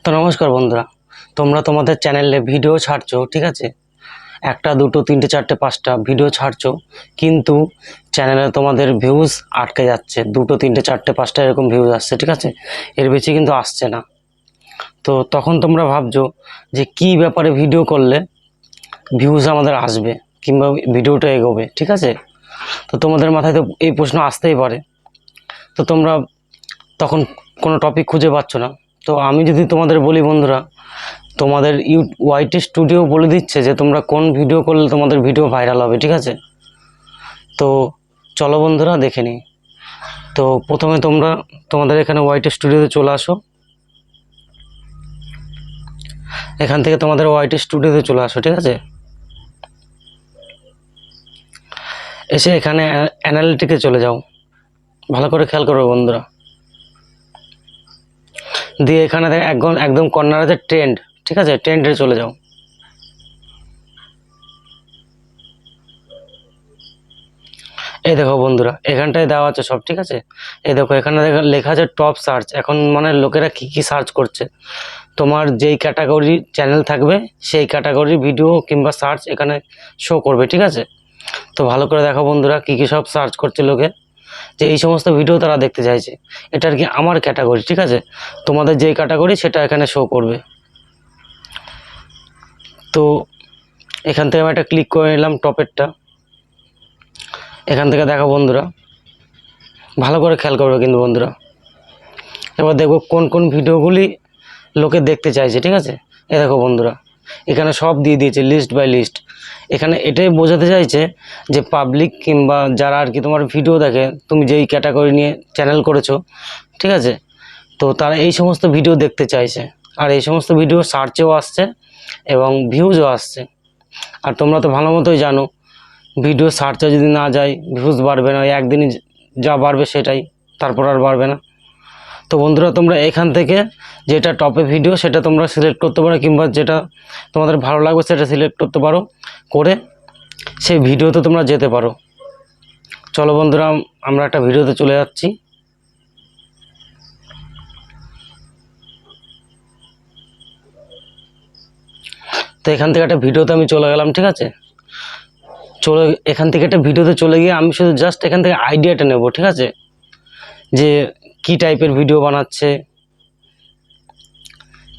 তো নমস্কার বন্ধুরা, তোমরা তোমাদের চ্যানেলে ভিডিও ছাড়ছো, ঠিক আছে, একটা দুটো তিনটে চারটে পাঁচটা ভিডিও ছাড়ছো, কিন্তু চ্যানেলে তোমাদের ভিউজ আটকে যাচ্ছে, দুটো তিনটে চারটে পাঁচটা এরকম ভিউজ আসছে, ঠিক আছে, এর বেশি কিন্তু আসছে না। তো তখন তোমরা ভাবছো যে কি ব্যাপারে ভিডিও করলে ভিউজ আমাদের আসবে কিংবা ভিডিওটা এগোবে, ঠিক আছে। তো তোমাদের মাথায় তো এই প্রশ্ন আসতেই পারে। তো তোমরা তখন কোনো টপিক খুঁজে পাচ্ছ না। তো আমি যদি তোমাদের বলি বন্ধুরা, তোমাদের ওয়াইটি স্টুডিও বলে দিচ্ছে যে তোমরা কোন ভিডিও করলে তোমাদের ভিডিও ভাইরাল হবে, ঠিক আছে। তো চলো বন্ধুরা দেখে নিই। তো প্রথমে তোমাদের এখানে ওয়াইটি স্টুডিওতে চলে আসো। এখান থেকে তোমাদের ওয়াইটি স্টুডিওতে চলে আসো, ঠিক আছে। এসে এখানে অ্যানালিটিকে চলে যাও, ভালো করে খেয়াল করো বন্ধুরা। দিয়ে এখানে একদম কর্নারে আছে ট্রেন্ড, ঠিক আছে, ট্রেন্ডে চলে যাও। এই দেখো বন্ধুরা, এখানটায় দেওয়া আছে সব, ঠিক আছে। এই দেখো এখানে লেখা আছে টপ সার্চ। এখন মানে লোকেরা কি কি সার্চ করছে, তোমার যেই ক্যাটাগরি চ্যানেল থাকবে সেই ক্যাটাগরি ভিডিও কিংবা সার্চ এখানে শো করবে, ঠিক আছে। তো ভালো করে দেখো বন্ধুরা, কি কি সব সার্চ করছে লোকে, যে এই সমস্ত ভিডিও তারা দেখতে চাইছে। এটা আর কি আমার ক্যাটাগরি, ঠিক আছে। তোমাদের যেই ক্যাটাগরি সেটা এখানে শো করবে। তো এখান থেকে আমি একটা ক্লিক করে নিলাম টপেরটা। এখান থেকে দেখো বন্ধুরা, ভালো করে খেয়াল করবে কিন্তু বন্ধুরা। এবার দেখবো কোন কোন ভিডিওগুলি লোকে দেখতে চাইছে, ঠিক আছে। এ দেখো বন্ধুরা, এখানে সব দিয়ে দিয়েছে লিস্ট বাই লিস্ট। এখানে এটাই বোঝাতে চাইছে যে পাবলিক কিংবা যারা আর কি তোমার ভিডিও দেখে, তুমি যেই ক্যাটাগরি নিয়ে চ্যানেল করেছো, ঠিক আছে, তো তারা এই সমস্ত ভিডিও দেখতে চাইছে। আর এই সমস্ত ভিডিও সার্চেও আসছে এবং ভিউজও আসছে। আর তোমরা তো ভালো মতোই জানো, ভিডিও সার্চে যদি না যায় ভিউজ বাড়বে না, একদিনই যা বাড়বে সেটাই, তারপর আর বাড়বে না। তো বন্ধুরা, তোমরা এখান থেকে যেটা টপে ভিডিও সেটা তোমরা সিলেক্ট করতে পারো, কিংবা যেটা তোমাদের ভালো লাগবে সেটা সিলেক্ট করতে পারো, করে সেই ভিডিওতে তোমরা যেতে পারো। চলো বন্ধুরা, আমরা একটা ভিডিওতে চলে যাচ্ছি। তো এখান থেকে একটা ভিডিওতে আমি চলে গেলাম, ঠিক আছে। এখান থেকে একটা ভিডিওতে চলে গিয়ে আমি শুধু জাস্ট এখান থেকে আইডিয়াটা নেব, ঠিক আছে, যে কি টাইপের ভিডিও বানাচ্ছে,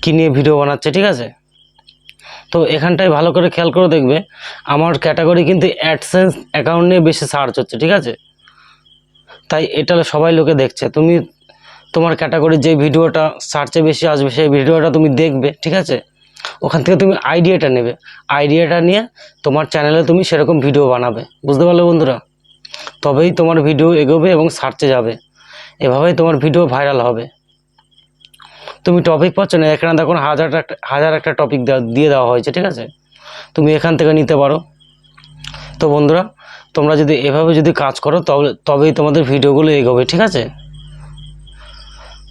কি নিয়ে ভিডিও বানাচ্ছে, ঠিক আছে। তো এখানটায় ভালো করে খেয়াল করে দেখবে, আমার ক্যাটাগরি কিন্তু অ্যাডসেন্স অ্যাকাউন্ট নিয়ে বেশি সার্চ হচ্ছে, ঠিক আছে। তাই এটা সবাই লোকে দেখছে। তুমি তোমার ক্যাটাগরির যে ভিডিওটা সার্চে বেশি আসবে সেই ভিডিওটা তুমি দেখবে, ঠিক আছে। ওখান থেকে তুমি আইডিয়াটা নেবে, আইডিয়াটা নিয়ে তোমার চ্যানেলে তুমি সেরকম ভিডিও বানাবে, বুঝতে পারলে বন্ধুরা। তবেই তোমার ভিডিও এগোবে এবং সার্চে যাবে, এভাবেই তোমার ভিডিও ভাইরাল হবে। তুমি টপিক পাচ্ছ না, এখানে দেখো হাজার একটা টপিক দিয়ে দেওয়া হয়েছে, ঠিক আছে। তুমি এখান থেকে নিতে পারো। তো বন্ধুরা, তোমরা যদি এভাবে যদি কাজ করো তবেই তোমাদের ভিডিওগুলো এগোবে, ঠিক আছে।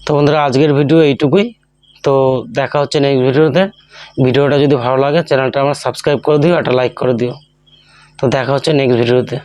তো বন্ধুরা, আজকের ভিডিও এইটুকুই। তো দেখা হচ্ছে নেক্সট ভিডিওতে। ভিডিওটা যদি ভালো লাগে চ্যানেলটা আমার সাবস্ক্রাইব করে দিও, একটা লাইক করে দিও। তো দেখা হচ্ছে নেক্সট ভিডিওতে।